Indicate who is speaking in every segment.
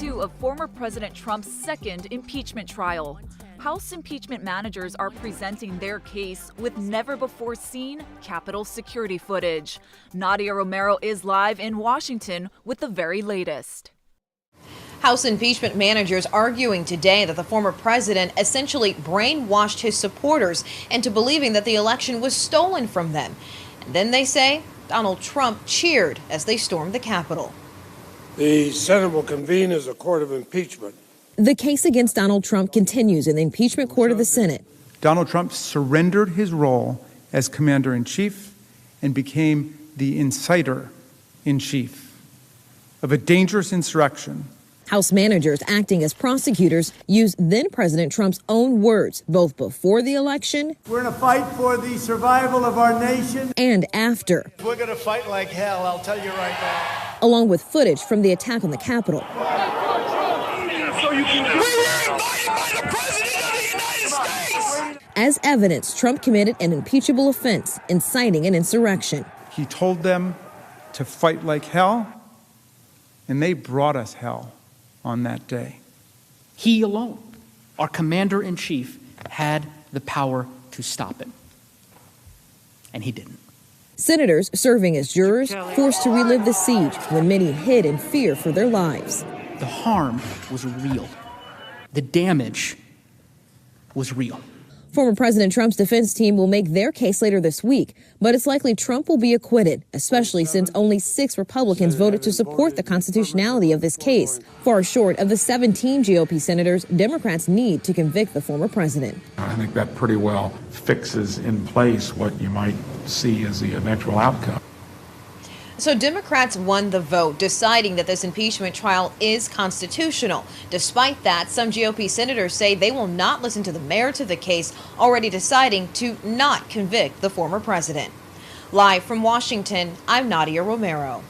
Speaker 1: 2 of former President Trump's second impeachment trial. House impeachment managers are presenting their case with never-before-seen Capitol security footage. Nadia Romero is live in Washington with the very latest.
Speaker 2: House impeachment managers arguing today that the former president essentially brainwashed his supporters into believing that the election was stolen from them. And then they say Donald Trump cheered as they stormed the Capitol.
Speaker 3: The Senate will convene as a court of impeachment.
Speaker 4: The case against Donald Trump continues in the impeachment court of the Senate.
Speaker 5: Donald Trump surrendered his role as commander-in-chief and became the inciter-in-chief of a dangerous insurrection.
Speaker 4: House managers acting as prosecutors used then-President Trump's own words, both before the election.
Speaker 6: We're in a fight for the survival of our nation.
Speaker 4: And after.
Speaker 6: We're going to fight like hell, I'll tell you right now.
Speaker 4: Along with footage from the attack on the Capitol.
Speaker 6: We were invited by the President of the United States!
Speaker 4: As evidence, Trump committed an impeachable offense, inciting an insurrection.
Speaker 5: He told them to fight like hell, and they brought us hell on that day.
Speaker 7: He alone, our commander-in-chief, had the power to stop him. And he didn't.
Speaker 4: Senators serving as jurors forced to relive the siege when many hid in fear for their lives.
Speaker 7: The harm was real. The damage was real.
Speaker 4: Former President Trump's defense team will make their case later this week, but it's likely Trump will be acquitted, especially since only 6 Republicans voted to support the constitutionality of this case. Far short of the 17 GOP senators Democrats need to convict the former president.
Speaker 8: I think that pretty well fixes in place what you might see as the eventual outcome.
Speaker 2: So Democrats won the vote, deciding that this impeachment trial is constitutional. Despite that, some GOP senators say they will not listen to the merits of the case, already deciding to not convict the former president. Live from Washington, I'm Nadia Romero.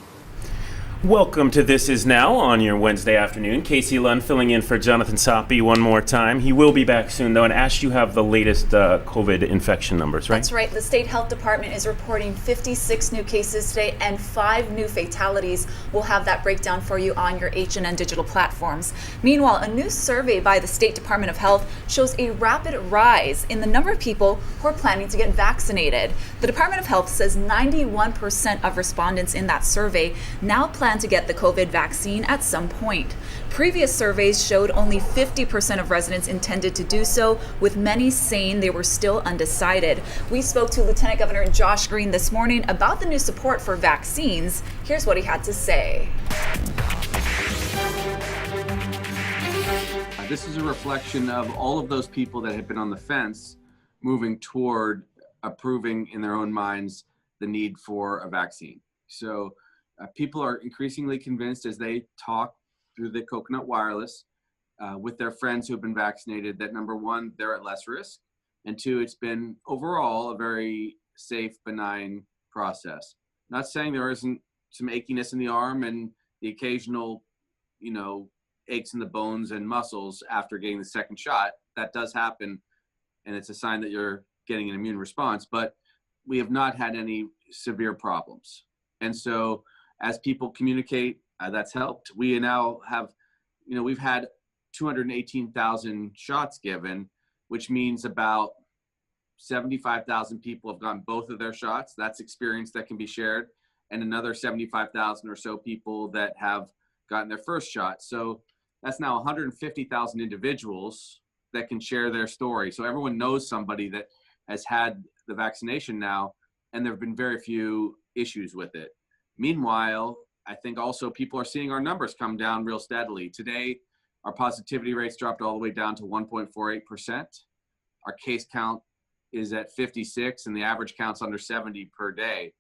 Speaker 9: Welcome to This Is Now on your Wednesday afternoon. Casey Lund filling in for Jonathan Soppe one more time. He will be back soon, though. And Ash, you have the latest COVID infection numbers, right?
Speaker 1: That's right. The state health department is reporting 56 new cases today and 5 new fatalities. We'll have that breakdown for you on your HNN digital platforms. Meanwhile, a new survey by the State Department of Health shows a rapid rise in the number of people who are planning to get vaccinated. The Department of Health says 91% of respondents in that survey now plan to get the COVID vaccine at some point. Previous surveys showed only 50% of residents intended to do so, with many saying they were still undecided. We spoke to Lieutenant Governor Josh Green this morning about the new support for vaccines. Here's what he had to say.
Speaker 10: This is a reflection of all of those people that have been on the fence moving toward approving in their own minds the need for a vaccine. So people are increasingly convinced as they talk through the coconut wireless with their friends who have been vaccinated that, number one, they're at less risk, and 2, it's been overall a very safe, benign process. Not saying there isn't some achiness in the arm and the occasional, aches in the bones and muscles after getting the second shot. That does happen, and it's a sign that you're getting an immune response, but we have not had any severe problems. And so as people communicate, that's helped. We now have, we've had 218,000 shots given, which means about 75,000 people have gotten both of their shots. That's experience that can be shared. And another 75,000 or so people that have gotten their first shot. So that's now 150,000 individuals that can share their story. So everyone knows somebody that has had the vaccination now, and there have been very few issues with it. Meanwhile, I think also people are seeing our numbers come down real steadily. Today, our positivity rates dropped all the way down to 1.48%. Our case count is at 56, and the average count's under 70 per day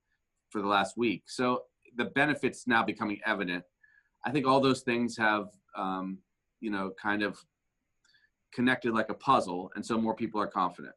Speaker 10: for the last week. So the benefits now becoming evident. I think all those things have, kind of connected like a puzzle, and so more people are confident.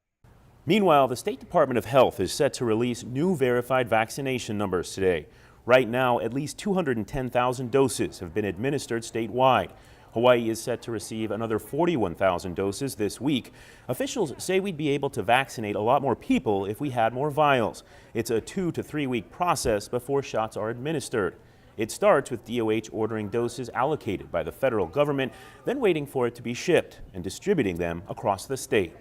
Speaker 9: Meanwhile, the State Department of Health is set to release new verified vaccination numbers today. Right now, at least 210,000 doses have been administered statewide. Hawaii is set to receive another 41,000 doses this week. Officials say we'd be able to vaccinate a lot more people if we had more vials. It's a 2 to 3 week process before shots are administered. It starts with DOH ordering doses allocated by the federal government, then waiting for it to be shipped and distributing them across the state.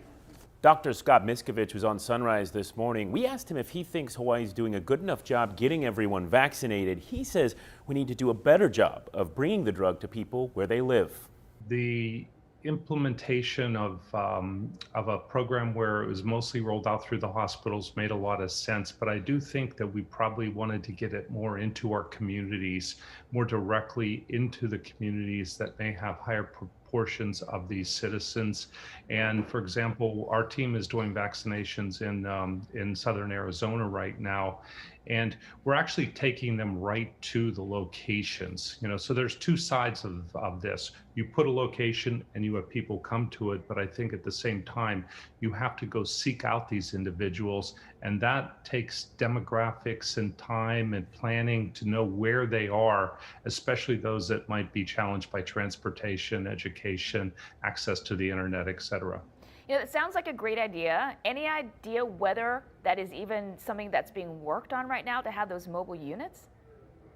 Speaker 9: Dr. Scott Miskovich was on Sunrise this morning. We asked him if he thinks Hawaii is doing a good enough job getting everyone vaccinated. He says we need to do a better job of bringing the drug to people where they live.
Speaker 11: The implementation of a program where it was mostly rolled out through the hospitals made a lot of sense, but I do think that we probably wanted to get it more into our communities, more directly into the communities that may have higher proportions of these citizens. And for example, our team is doing vaccinations in southern Arizona right now, and we're actually taking them right to the locations. So there's two sides of this. You put a location and you have people come to it, but I think at the same time, you have to go seek out these individuals, and that takes demographics and time and planning to know where they are, especially those that might be challenged by transportation, education, access to the internet, et cetera.
Speaker 12: It sounds like a great idea. Any idea whether that is even something that's being worked on right now to have those mobile units?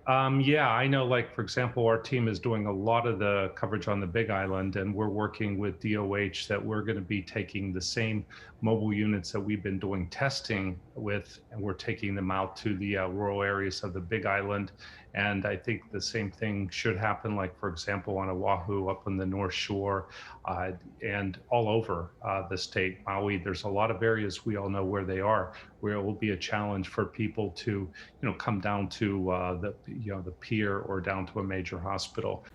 Speaker 11: Yeah, I know, like, for example, our team is doing a lot of the coverage on the Big Island, and we're working with DOH that we're going to be taking the same mobile units that we've been doing testing with, and we're taking them out to the rural areas of the Big Island. And I think the same thing should happen, like, for example, on Oahu, up on the North Shore, and all over the state. Maui, there's a lot of areas we all know where they are, where it will be a challenge for people to, come down to the pier or down to a major hospital.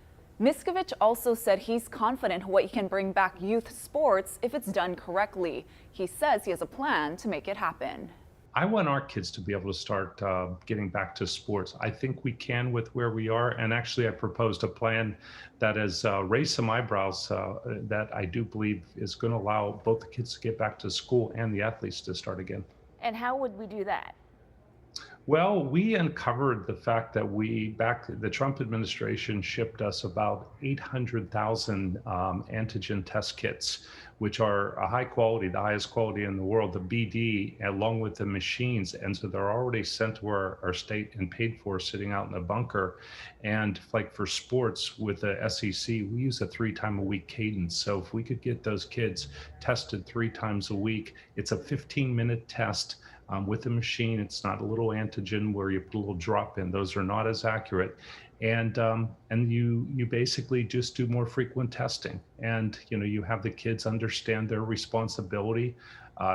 Speaker 1: Miskovich also said he's confident Hawaii can bring back youth sports if it's done correctly. He says he has a plan to make it happen.
Speaker 11: I want our kids to be able to start getting back to sports. I think we can with where we are. And actually, I proposed a plan that has raised some eyebrows that I do believe is going to allow both the kids to get back to school and the athletes to start again.
Speaker 12: And how would we do that?
Speaker 11: Well, we uncovered the fact that the Trump administration shipped us about 800,000 antigen test kits, which are a high quality, the highest quality in the world, the BD, along with the machines. And so they're already sent to our state and paid for, sitting out in a bunker. And like for sports with the SEC, we use a 3-time-a-week cadence. So if we could get those kids tested 3 times a week, it's a 15-minute test. With a machine. It's not a little antigen where you put a little drop in. Those are not as accurate. And you basically just do more frequent testing. And you have the kids understand their responsibility.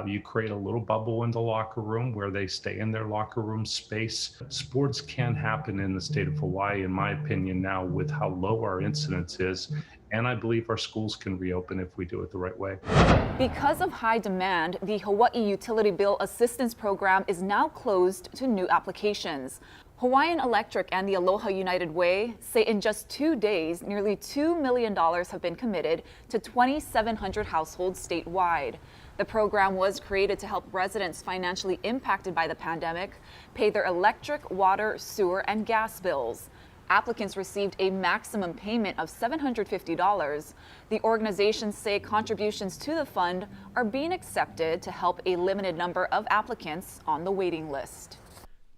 Speaker 11: You create a little bubble in the locker room where they stay in their locker room space. Sports can happen in the state of Hawaii, in my opinion, now with how low our incidence is. And I believe our schools can reopen if we do it the right way.
Speaker 1: Because of high demand, the Hawaii Utility Bill Assistance Program is now closed to new applications. Hawaiian Electric and the Aloha United Way say in just 2 days, nearly $2 million have been committed to 2,700 households statewide. The program was created to help residents financially impacted by the pandemic pay their electric, water, sewer, and gas bills. Applicants received a maximum payment of $750. The organizations say contributions to the fund are being accepted to help a limited number of applicants on the waiting list.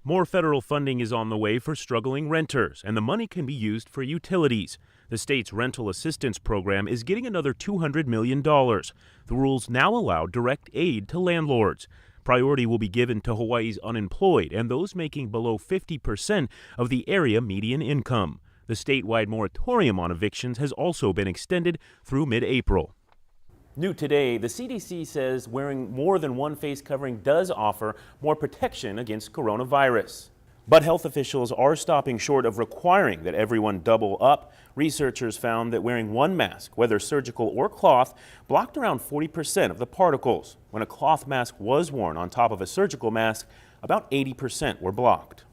Speaker 9: More federal funding is on the way for struggling renters, and the money can be used for utilities. The state's rental assistance program is getting another $200 million. The rules now allow direct aid to landlords. Priority will be given to Hawaii's unemployed and those making below 50% of the area median income. The statewide moratorium on evictions has also been extended through mid-April. New today, the CDC says wearing more than one face covering does offer more protection against coronavirus. But health officials are stopping short of requiring that everyone double up. Researchers found that wearing one mask, whether surgical or cloth, blocked around 40% of the particles. When a cloth mask was worn on top of a surgical mask, about 80% were blocked.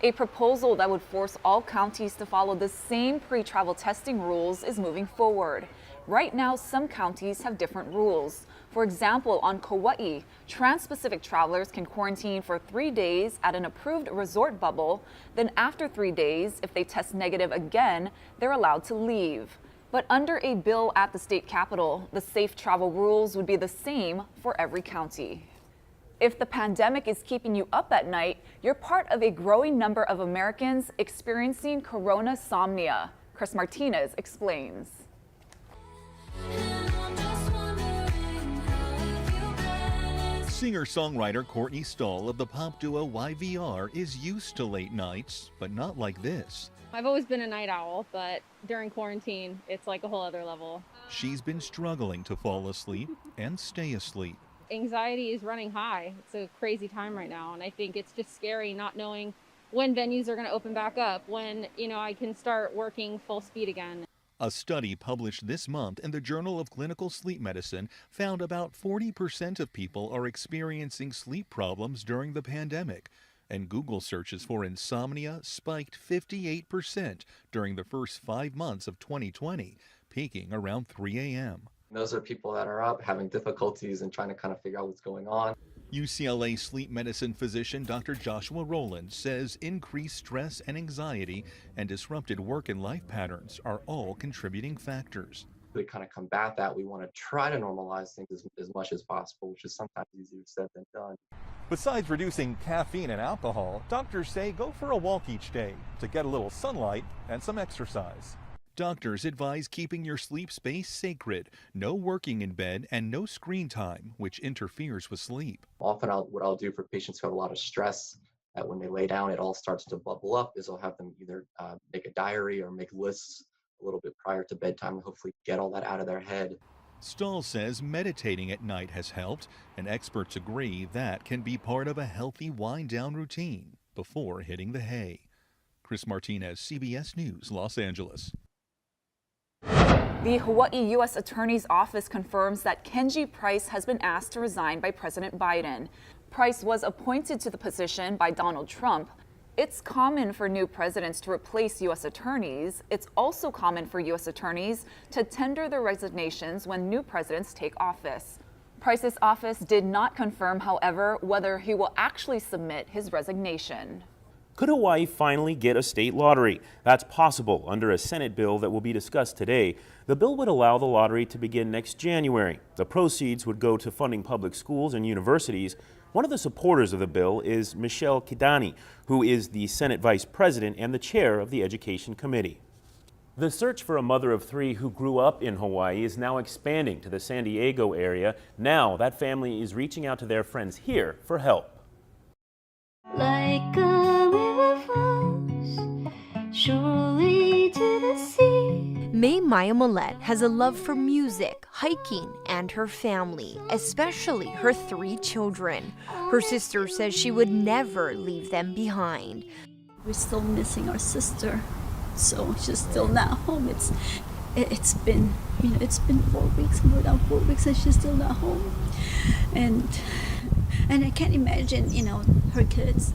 Speaker 1: A proposal that would force all counties to follow the same pre-travel testing rules is moving forward. Right now, some counties have different rules. For example, on Kauai, trans-Pacific travelers can quarantine for 3 days at an approved resort bubble. Then after 3 days, if they test negative again, they're allowed to leave. But under a bill at the state capitol, the safe travel rules would be the same for every county. If the pandemic is keeping you up at night, you're part of a growing number of Americans experiencing corona-somnia. Chris Martinez explains.
Speaker 13: Singer-songwriter Courtney Stoll of the pop duo YVR is used to late nights, but not like this.
Speaker 14: I've always been a night owl, but during quarantine, it's like a whole other level.
Speaker 13: She's been struggling to fall asleep and stay asleep.
Speaker 14: Anxiety is running high. It's a crazy time right now, and I think it's just scary not knowing when venues are going to open back up, when, I can start working full speed again.
Speaker 13: A study published this month in the Journal of Clinical Sleep Medicine found about 40% of people are experiencing sleep problems during the pandemic, and Google searches for insomnia spiked 58% during the first 5 months of 2020, peaking around 3 a.m.
Speaker 15: Those are people that are up having difficulties and trying to kind of figure out what's going on.
Speaker 13: UCLA sleep medicine physician Dr. Joshua Rowland says increased stress and anxiety and disrupted work and life patterns are all contributing factors.
Speaker 15: To kind of combat that, we want to try to normalize things as much as possible, which is sometimes easier said than done.
Speaker 13: Besides reducing caffeine and alcohol, doctors say go for a walk each day to get a little sunlight and some exercise. Doctors advise keeping your sleep space sacred, no working in bed, and no screen time, which interferes with sleep.
Speaker 15: Often what I'll do for patients who have a lot of stress, that when they lay down, it all starts to bubble up, is I'll have them either make a diary or make lists a little bit prior to bedtime and hopefully get all that out of their head.
Speaker 13: Stahl says meditating at night has helped, and experts agree that can be part of a healthy wind-down routine before hitting the hay. Chris Martinez, CBS News, Los Angeles.
Speaker 1: The Hawaii U.S. Attorney's Office confirms that Kenji Price has been asked to resign by President Biden. Price was appointed to the position by Donald Trump. It's common for new presidents to replace U.S. attorneys. It's also common for U.S. attorneys to tender their resignations when new presidents take office. Price's office did not confirm, however, whether he will actually submit his resignation.
Speaker 9: Could Hawaii finally get a state lottery? That's possible under a Senate bill that will be discussed today. The bill would allow the lottery to begin next January. The proceeds would go to funding public schools and universities. One of the supporters of the bill is Michelle Kidani, who is the Senate Vice President and the chair of the Education Committee. The search for a mother of three who grew up in Hawaii is now expanding to the San Diego area. Now that family is reaching out to their friends here for help.
Speaker 16: Like a river flows surely to the sea. May Maya Millette has a love for music, hiking, and her family, especially her 3 children. Her sister says she would never leave them behind.
Speaker 17: We're still missing our sister, so she's still not home. It's been 4 weeks, more than 4 weeks, and she's still not home. And I can't imagine, her kids,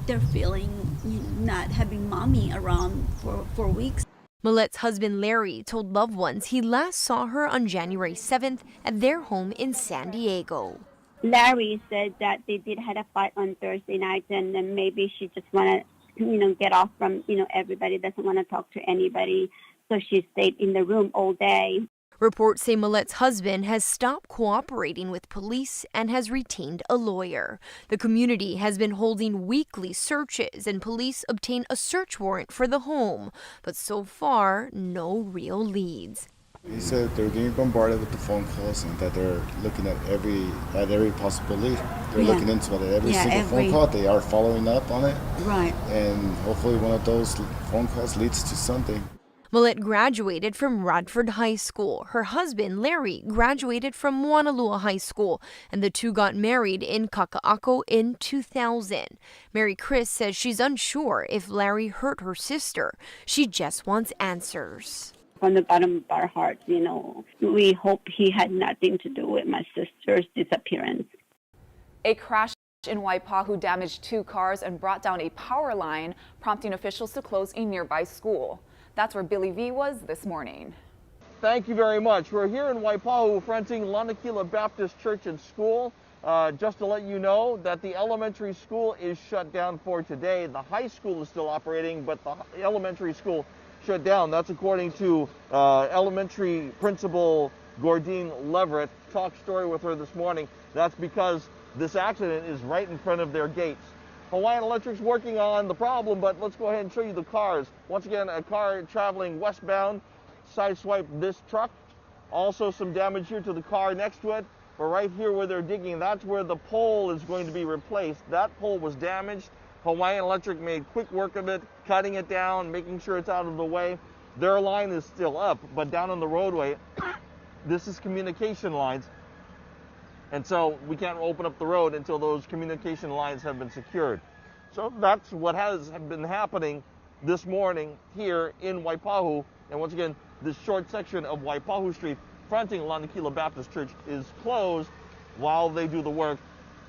Speaker 17: they're feeling, not having mommy around for 4 weeks.
Speaker 16: Millette's husband Larry told loved ones he last saw her on January 7th at their home in San Diego.
Speaker 18: Larry said that they did have a fight on Thursday night, and then maybe she just want to, get off from, everybody, doesn't want to talk to anybody. So she stayed in the room all day.
Speaker 16: Reports say Millette's husband has stopped cooperating with police and has retained a lawyer. The community has been holding weekly searches, and police obtained a search warrant for the home. But so far, no real leads.
Speaker 19: He said they're getting bombarded with the phone calls and that they're looking at every possible lead. They're looking into it. Every single phone call, they are following up on it.
Speaker 17: Right.
Speaker 19: And hopefully one of those phone calls leads to something.
Speaker 16: Millette graduated from Radford High School. Her husband, Larry, graduated from Wanalua High School, and the two got married in Kaka'ako in 2000. Mary Chris says she's unsure if Larry hurt her sister. She just wants answers.
Speaker 18: From the bottom of our hearts, we hope he had nothing to do with my sister's disappearance.
Speaker 1: A crash in Waipahu damaged 2 cars and brought down a power line, prompting officials to close a nearby school. That's where Billy V was this morning.
Speaker 20: Thank you very much. We're here in Waipahu fronting Lanakila Baptist Church and School. Just to let you know that the elementary school is shut down for today. The high school is still operating, but the elementary school shut down. That's according to elementary principal Gordine Leverett. Talk story with her this morning. That's because This accident is right in front of their gates. Hawaiian Electric's working on the problem, but let's go ahead and show you the cars. Once again, a car traveling westbound sideswiped this truck. Also some damage here to the car next to it. But right here where they're digging, that's where the pole is going to be replaced. That pole was damaged. Hawaiian Electric made quick work of it, cutting it down, making sure it's out of the way. Their line is still up, but down on the roadway, this is communication lines. And so we can't open up the road until those communication lines have been secured. So that's what has been happening this morning here in Waipahu. And once again, this short section of Waipahu Street fronting Lanakila Baptist Church is closed while they do the work.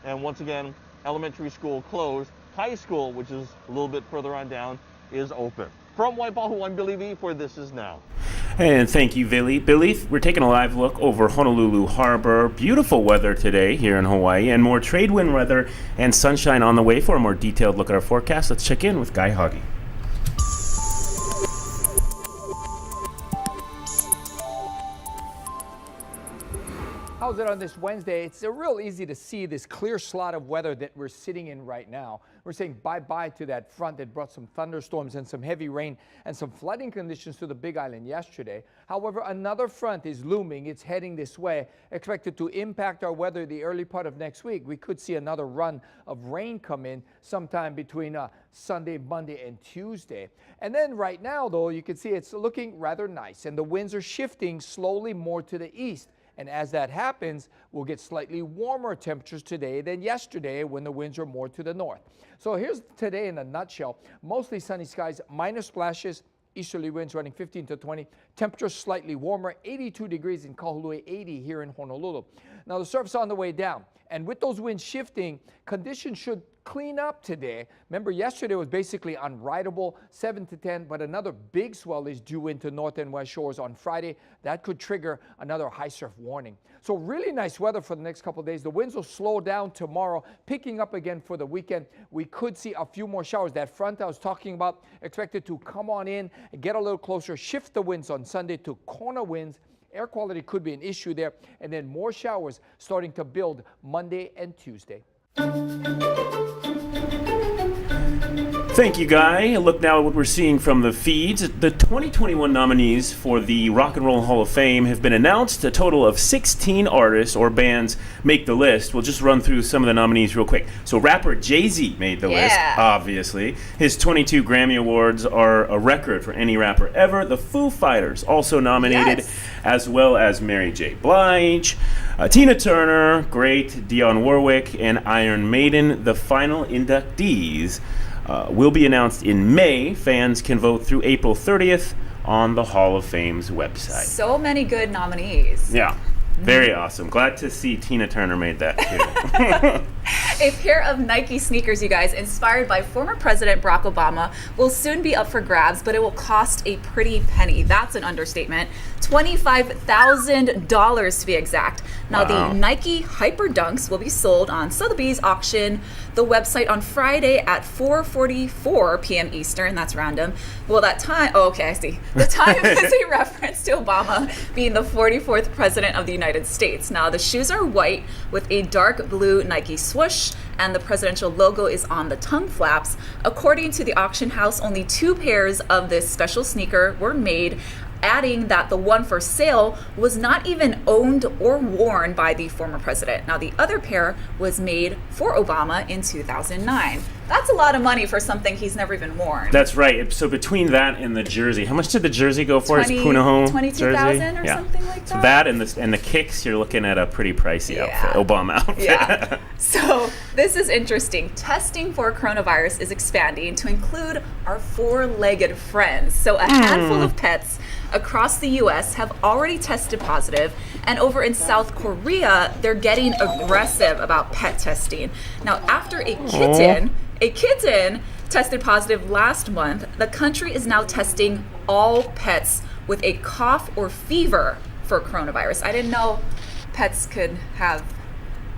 Speaker 20: And once again, elementary school closed. High school, which is a little bit further on down, is open. From Waipahu, I'm Billy V for This Is Now.
Speaker 9: And thank you, Billy. Billy, we're taking a live look over Honolulu Harbor. Beautiful weather today here in Hawaii, and more trade wind weather and sunshine on the way. For a more detailed look at our forecast, let's check in with Guy Hoggy.
Speaker 21: How's it on this Wednesday? It's real easy to see this clear slot of weather that we're sitting in right now. We're saying bye-bye to that front that brought some thunderstorms and some heavy rain and some flooding conditions to the Big Island yesterday. However, another front is looming. It's heading this way, expected to impact our weather the early part of next week. We could see another run of rain come in sometime between Sunday, Monday, and Tuesday. And then right now, though, you can see it's looking rather nice, and the winds are shifting slowly more to the east. And as that happens, we'll get slightly warmer temperatures today than yesterday when the winds are more to the north. So here's today in a nutshell. Mostly sunny skies, minor splashes, easterly winds running 15 to 20. Temperatures slightly warmer, 82 degrees in Kahului, 80 here in Honolulu. Now the surf's on the way down. And with those winds shifting, conditions should clean up today. Remember, yesterday was basically unrideable, 7 to 10, but another big swell is due into north and west shores on Friday. That could trigger another high surf warning. So really nice weather for the next couple of days. The winds will slow down tomorrow, picking up again for the weekend. We could see a few more showers. That front I was talking about expected to come on in, get a little closer, shift the winds on Sunday to corner winds. Air quality could be an issue there, and then more showers starting to build Monday and Tuesday.
Speaker 9: Thank you, Guy. A look now at what we're seeing from the feeds. The 2021 nominees for the Rock and Roll Hall of Fame have been announced. A total of 16 artists or bands make the list. We'll just run through some of the nominees real quick. So rapper Jay-Z made the list, obviously. His 22 Grammy Awards are a record for any rapper ever. The Foo Fighters also nominated, as well as Mary J. Blige, Tina Turner, great Dionne Warwick, and Iron Maiden. The final inductees will be announced in May. Fans can vote through April 30th on the Hall of Fame's website.
Speaker 1: So many good nominees.
Speaker 9: Yeah, very awesome. Glad to see Tina Turner made that too.
Speaker 1: A pair of Nike sneakers, you guys, inspired by former President Barack Obama, will soon be up for grabs, but it will cost a pretty penny. That's an understatement. $25,000 to be exact. Now, the Nike Hyper Dunks will be sold on Sotheby's auction, the website, on Friday at 4:44 p.m. Eastern. That's random. Well, that time, I see. The time is a reference to Obama being the 44th president of the United States. Now, the shoes are white with a dark blue Nike swoosh, and the presidential logo is on the tongue flaps. According to the auction house, only 2 pairs of this special sneaker were made, adding that the one for sale was not even owned or worn by the former president. Now, the other pair was made for Obama in 2009. That's a lot of money for something he's never even worn.
Speaker 9: That's right. So between that and the jersey, how much did the jersey go for? It's Punahou
Speaker 1: $22,000 or something like that.
Speaker 9: So that and the kicks, you're looking at a pretty pricey outfit, Obama outfit.
Speaker 1: Yeah. So this is interesting. Testing for coronavirus is expanding to include our 4-legged friends. So a handful of pets across the U.S. have already tested positive, and over in South Korea, they're getting aggressive about pet testing. Now, after a kitten tested positive last month, the country is now testing all pets with a cough or fever for coronavirus. I didn't know pets could have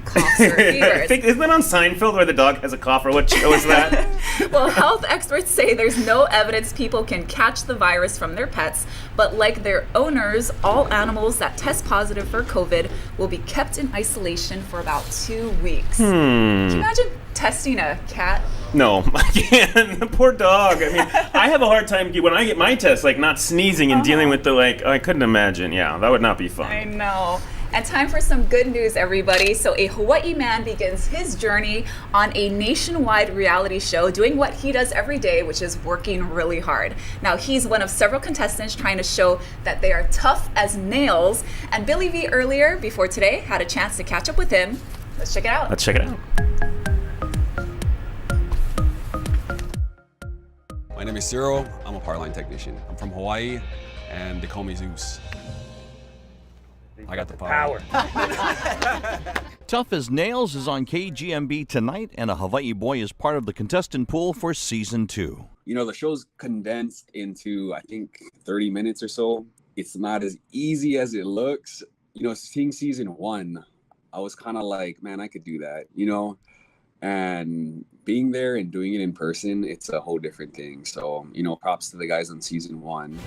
Speaker 1: coughs or fevers.
Speaker 9: Isn't that on Seinfeld where the dog has a cough, or what show is that?
Speaker 1: Well, health experts say there's no evidence people can catch the virus from their pets, but like their owners, all animals that test positive for COVID will be kept in isolation for about 2 weeks. Can you imagine testing a cat?
Speaker 9: No, I can't. The poor dog. I mean, I have a hard time when I get my test, like not sneezing and dealing with the I couldn't imagine. Yeah, that would not be fun.
Speaker 1: I know. And time for some good news, everybody. So a Hawaii man begins his journey on a nationwide reality show, doing what he does every day, which is working really hard. Now, he's one of several contestants trying to show that they are tough as nails. And Billy V earlier, before today, had a chance to catch up with him. Let's check it out.
Speaker 9: Let's check it out.
Speaker 3: My name is Cyril. I'm a power line technician. I'm from Hawaii, and they call me Zeus. I got the power.
Speaker 22: Tough as Nails is on KGMB tonight, and a Hawaii boy is part of the contestant pool for season 2.
Speaker 23: You know, the show's condensed into, I think, 30 minutes or so. It's not as easy as it looks. You know, seeing season 1, I was kind of like, man, I could do that, you know? And being there and doing it in person, it's a whole different thing. So, you know, props to the guys on season 1.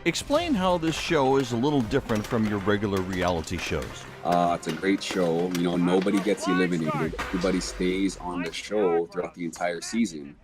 Speaker 22: Explain how this show is a little different from your regular reality shows.
Speaker 23: It's a great show. You know, nobody gets eliminated. Everybody stays on the show throughout the entire season.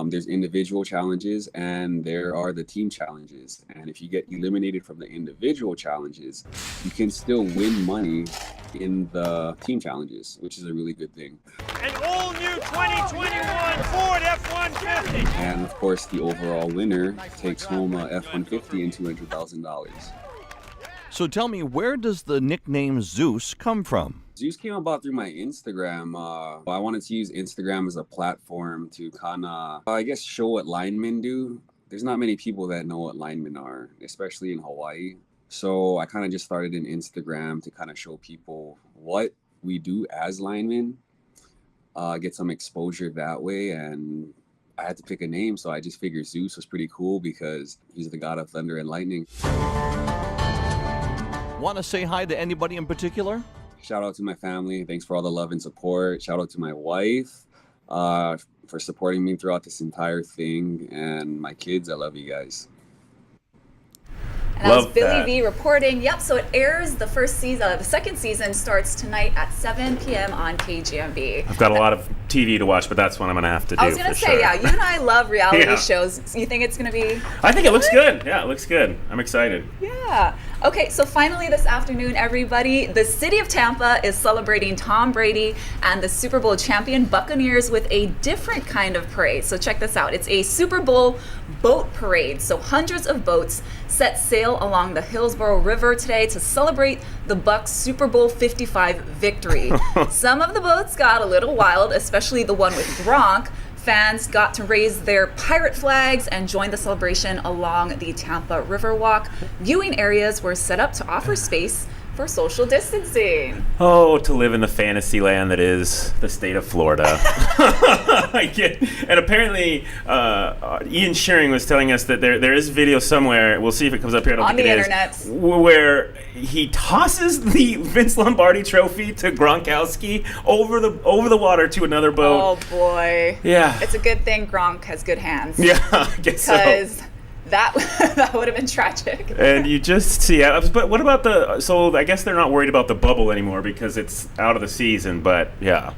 Speaker 23: There's individual challenges and there are the team challenges. And if you get eliminated from the individual challenges, you can still win money in the team challenges, which is a really good thing.
Speaker 6: An all-new 2021 Ford F-150.
Speaker 23: And of course, the overall winner takes home a F-150 and $200,000.
Speaker 22: So tell me, where does the nickname Zeus come from?
Speaker 23: Zeus came about through my Instagram. I wanted to use Instagram as a platform to kind of, I guess, show what linemen do. There's not many people that know what linemen are, especially in Hawaii. So I kind of just started an Instagram to kind of show people what we do as linemen, get some exposure that way. And I had to pick a name, so I just figured Zeus was pretty cool because he's the god of thunder and lightning.
Speaker 22: Want to say hi to anybody in particular?
Speaker 23: Shout out to my family. Thanks for all the love and support. Shout out to my wife for supporting me throughout this entire thing. And my kids, I love you guys.
Speaker 1: And that was Billy V reporting. Yep, so it airs the first season. The second season starts tonight at 7 p.m. on KGMB.
Speaker 9: I've got a lot of TV to watch, but that's what I'm going to have to do.
Speaker 1: I was going to say, yeah, you and I love reality shows. You think it's going to be...
Speaker 9: I think it looks good. Yeah, it looks good. I'm excited.
Speaker 1: Yeah. Okay, so finally this afternoon, everybody, the city of Tampa is celebrating Tom Brady and the Super Bowl champion Buccaneers with a different kind of parade. So check this out. It's a Super Bowl boat parade. So hundreds of boats set sail along the Hillsborough River today to celebrate the Bucs Super Bowl 55 victory. Some of the boats got a little wild, especially the one with Gronk. Fans got to raise their pirate flags and join the celebration along the Tampa Riverwalk. Viewing areas were set up to offer space for social distancing.
Speaker 9: Oh, to live in the fantasy land that is the state of Florida. And apparently, Ian Shearing was telling us that there is video somewhere, we'll see if it comes up here, I don't
Speaker 1: on
Speaker 9: think
Speaker 1: the
Speaker 9: it
Speaker 1: internet
Speaker 9: is, where he tosses the Vince Lombardi trophy to Gronkowski over the water to another boat.
Speaker 1: Oh boy.
Speaker 9: Yeah.
Speaker 1: It's a good thing Gronk has good hands.
Speaker 9: Yeah, I guess so.
Speaker 1: Because that would have been tragic.
Speaker 9: And you just see, but what about so I guess they're not worried about the bubble anymore because it's out of the season, but yeah,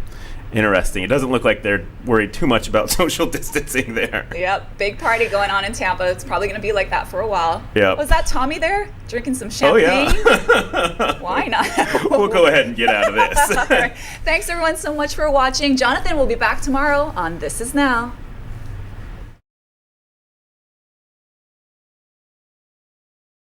Speaker 9: interesting. It doesn't look like they're worried too much about social distancing there.
Speaker 1: Yep, big party going on in Tampa. It's probably going to be like that for a while.
Speaker 9: Yep.
Speaker 1: Was that Tommy there drinking some champagne?
Speaker 9: Oh, yeah.
Speaker 1: Why not?
Speaker 9: We'll go ahead and get out of this.
Speaker 1: All right. Thanks everyone so much for watching. Jonathan will be back tomorrow on This Is Now.